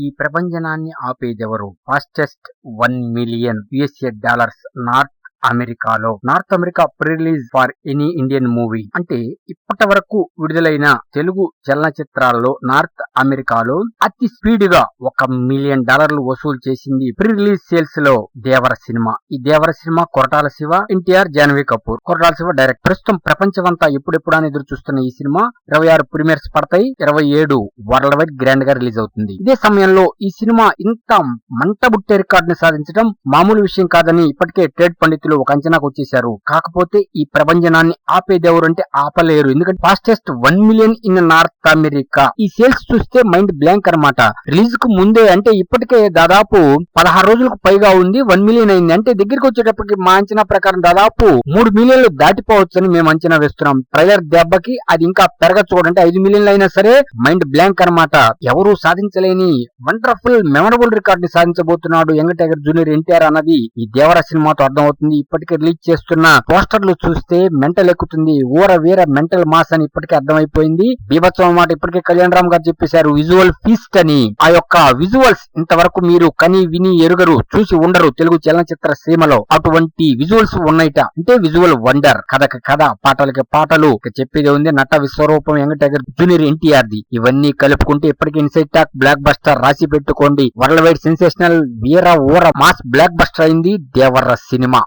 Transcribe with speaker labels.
Speaker 1: ఈ ప్రపంచనాన్ని ఆపేదెవరు? Fastest 1 million USA dollars North America pre release for any Indian movie. అంటే ఇప్పటి వరకు విడుదలైన తెలుగు చలనచిత్రాల్లో నార్త్ అమెరికాలో అతి స్పీడ్ గా $1 మిలియన్ వసూలు చేసింది ప్రీ రిలీజ్ సేల్స్ లో దేవర సినిమా. ఈ దేవర సినిమా కొరటాల శివ, ఎన్టీఆర్, జాన్వీ కపూర్. కొరటాల శివ డైరెక్ట్. ప్రస్తుతం ప్రపంచమంతా ఎప్పుడెప్పుడు అని ఎదురు చూస్తున్న ఈ సినిమా 26 ప్రీమియర్స్ పడతాయి, 27 వరల్డ్ వైడ్ గ్రాండ్ గా రిలీజ్ అవుతుంది. ఇదే సమయంలో ఈ సినిమా ఇంత మంటబుట్టే రికార్డుని సాధించడం మామూలు విషయం కాదని ఇప్పటికే ట్రేడ్ పండితులు ఒక అంచనాకు వచ్చేశారు. కాకపోతే ఈ ప్రభంజనాన్ని ఆపేదెవరు అంటే ఆపలేరు. ఎందుకంటే fastest 1 million in north America. ఈ సేల్స్ చూస్తే మైండ్ బ్లాంక్ అన్నమాట. రిలీజ్ కు ముందే అంటే ఇప్పటికే దాదాపు 16 రోజులకు పైగా ఉంది, 1 మిలియన్ అయింది. అంటే దగ్గరికి వచ్చేటప్పటికి మా అంచనా ప్రకారం దాదాపు 3 మిలియన్లు దాటిపోవచ్చని మేము అంచనా వేస్తున్నాం. ట్రైలర్ దెబ్బకి అది ఇంకా పెరగచ్చు కూడా. అంటే 5 మిలియన్లు అయినా సరే మైండ్ బ్లాంక్ అన్నమాట. ఎవరు సాధించలేని వండర్ఫుల్ మెమరబుల్ రికార్డ్ ని సాధించబోతున్నాడు యంగ్ టైగర్ జూనియర్ ఎన్టీఆర్ అన్నది ఈ దేవర సినిమాతో అర్థమవుతుంది. ఇప్పటికే రిలీజ్ చేస్తున్న పోస్టర్లు చూస్తే మెంటల్ ఎక్కుతుంది. ఊర వీర మెంటల్ మాస్ అని ఇప్పటికే అర్థమైపోయింది. బీభత్సం మాట ఇప్పటికే కళ్యాణ్ రామ్ గారు చెప్పేశారు, విజువల్ ఫీస్ట్ అని. ఆ యొక్క విజువల్స్ ఇంతవరకు మీరు కని విని ఎరుగరు, చూసి ఉండరు తెలుగు చలనచిత్ర సీమలో. అటువంటి విజువల్స్ ఉన్నాయిట. అంటే విజువల్ వండర్. కథకి కథ, పాటలకి పాటలు. చెప్పేది ఉంది నట విశ్వరూపం యంగ్ టైగర్ జూనియర్ ఎన్టీఆర్ ది. ఇవన్నీ కలుపుకుంటే ఇప్పటికే ఇన్సైడ్ టాక్ బ్లాక్ బస్టర్ రాసి పెట్టుకోండి. వరల్డ్ వైడ్ సెన్సేషనల్ వీర ఊర మాస్ బ్లాక్ బస్టర్ అయింది దేవర సినిమా.